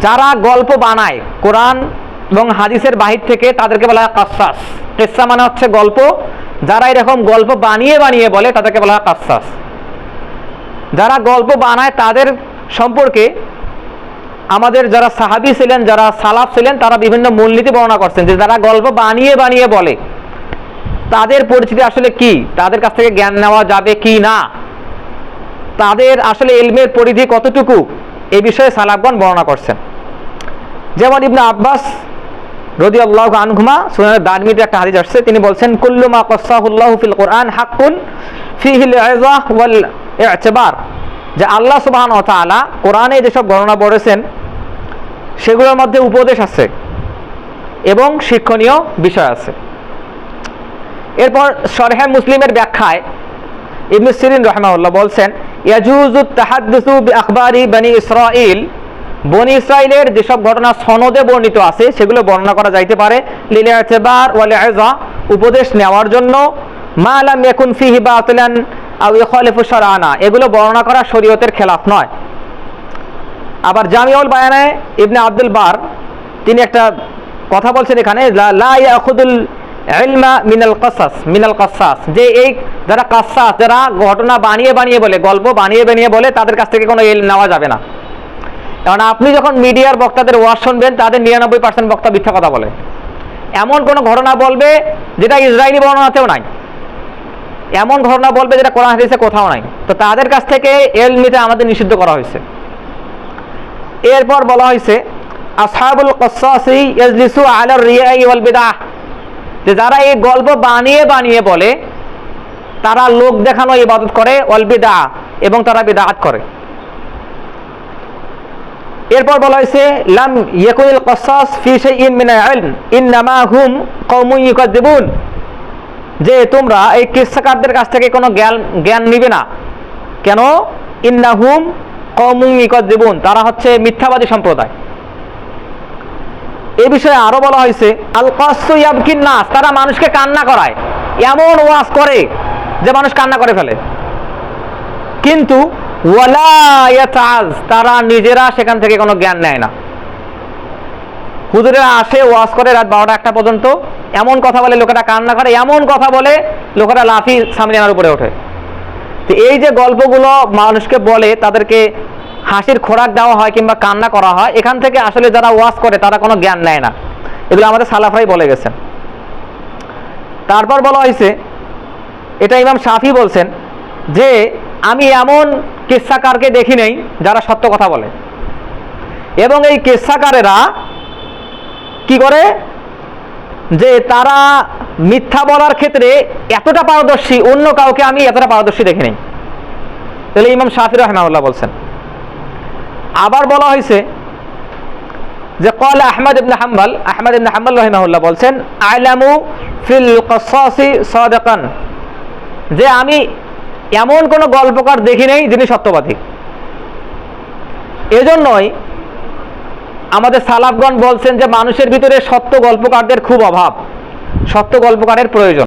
যারা গল্প বানায় কোরআন এবং হাদিসের বাহির থেকে তাদেরকে বলা হয় কাসাস। কিসসা মানে হচ্ছে গল্প, যারা এরকম গল্প বানিয়ে বানিয়ে বলে তাদেরকে বলা হয় কাসাস। যারা গল্প বানায় তাদের সম্পর্কে আমাদের যারা সাহাবী ছিলেন, যারা সালাফ ছিলেন, তারা বিভিন্ন মূলনীতি বর্ণনা করছেন যে যারা গল্প বানিয়ে বানিয়ে বলে তাদের পরিচিতি আসলে কি, তাদের কাছ থেকে জ্ঞান নেওয়া যাবে কি না, তাদের আসলে ইলমের পরিধি কতটুকু, এই বিষয়ে সালাফগণ বর্ণনা করছেন। যেমন ইবনে আব্বাস রাদিয়াল্লাহু আনহুমা সুনান দারমিতে একটা হাদিস আসছে, তিনি বলছেন কুল্লু মা কাসাহুল্লাহু ফিল কুরআন হাক্কুন ফিহিল ইযা ওয়াল ইতিবার, যে আল্লাহ সুবহানাহু ওয়া তাআলা কোরআনে যেসব বর্ণনা বলেছেন সেগুলোর মধ্যে উপদেশ আছে এবং শিক্ষণীয় বিষয় আছে। এরপর শরহে মুসলিমের ব্যাখ্যায় ইবনে সিরিন রাহিমাহুল্লাহ বলছেন ইয়াজুজু তাহাদ্দুসু বিআখবারি বনি ইসরাঈল, বনি ইসরাইলের যেসব ঘটনা সনদে বর্ণিত আছে সেগুলো বর্ণনা করা যাইতে পারে লিল ইতিবার ওয়াল ইযা, উপদেশ নেওয়ার জন্য, মা লাম ইয়াকুন ফিহি বাতিলান আও ইখালিফু শারআনা, এগুলো বর্ণনা করা শরীয়তের খেলাফ নয়। আবার জামিউল বায়ানে ইবনে আব্দুল বার তিনি একটা কথা বলছেন এখানে লা ইয়াখুদুল ইলমা মিনাল কাসাস, যে এই যারা কাসাস, যারা ঘটনা বানিয়ে বানিয়ে বলে, গল্প বানিয়ে বানিয়ে বলে, তাদের কাছ থেকে কোনো ইলম নেওয়া যাবে না। কারণ আপনি যখন মিডিয়ার বক্তাদের ওয়াজ শুনবেন তাদের 99% বক্তা মিথ্যা কথা বলে, এমন কোনো ঘটনা বলবে যেটা ইসরায়েলি বর্ণনাতেও নাই, এমন ঘটনা বলবে যেটা কোরআন হাদিসে কোথাও নাই, তো তাদের কাছ থেকে ইলম নিতে আমাদের নিষিদ্ধ করা হয়েছে। এরপর বলা হয়েছে আসহাবুল কাসাসি ইয়াজলিসু আলা রিয়াই ওয়াল বিদআহ, যে যারা এই গল্প বানিয়ে বানিয়ে বলে তারা লোক দেখানো ইবাদত করে, ওয়াল বিদআহ, এবং তারা বিদআত করে। এরপর বলা হয়েছে লাম ইয়াকুনিল কাসাস ফি শাইইন মিনাল ইলম ইন্নামা হুম কওমুন ইউকাযিবুন, যে তোমরা এই কিসসাকারদের কাছ থেকে কোনো জ্ঞান নিবে না। কেন? ইন্নাহুম কওমুন ইউকাযিবুন, তারা হচ্ছে মিথ্যাবাদী সম্প্রদায়। এই বিষয়ে আরো বলা হয়েছে আল কাসসু ইয়াবকিন নাস, তারা মানুষকে কান্না করায়, এমন ওয়াজ করে যে মানুষ কান্না করে ফেলে, কিন্তু ওয়ালা ইয়াতাজ, তারা নিজেরা সেখান থেকে কোনো জ্ঞান নেয় না। হুজুরেরা আসে ওয়াজ করে রাত 12টা-1টা পর্যন্ত, এমন কথা বলে লোকেরা কান্না করে, এমন কথা বলে লোকেরা লাফি সামরিয়ানার উপরে ওঠে। তো এই যে গল্পগুলো মানুষকে বলে তাদেরকে হাসির খোরাক দেওয়া হয় কিংবা কান্না করা হয়, এখান থেকে আসলে যারা ওয়াজ করে তারা কোনো জ্ঞান নেয় না, এগুলো আমাদের সালাফরাই বলে গেছেন। তারপর বলা হয়েছে, এটা ইমাম শাফি বলছেন যে আমি এমন কিসসাকারকে দেখি নাই যারা সত্য কথা বলে, এবং এই কিসসাকারেরা কি করে যে তারা মিথ্যা বলার ক্ষেত্রে এতটা পারদর্শী, অন্য কাউকে আমি এতটা পারদর্শী দেখি নাই। তাহলে ইমাম শাফি রাহিমাহুল্লাহ বলছেন। আবার বলা হয়েছে যে ক্বালা আহমদ ইবনে হাম্বল রাহিমাহুল্লাহ বলছেন আ'লামু ফিল কাসাসি সাদিকান, যে আমি এমন কোন গল্পকার দেখি নাই যিনি সত্যবাদী। এজন্যই আমাদের সালাফগণ বলছেন যে মানুষের ভিতরে সত্য গল্পকারদের খুব অভাব, সত্য গল্পকারের প্রয়োজন।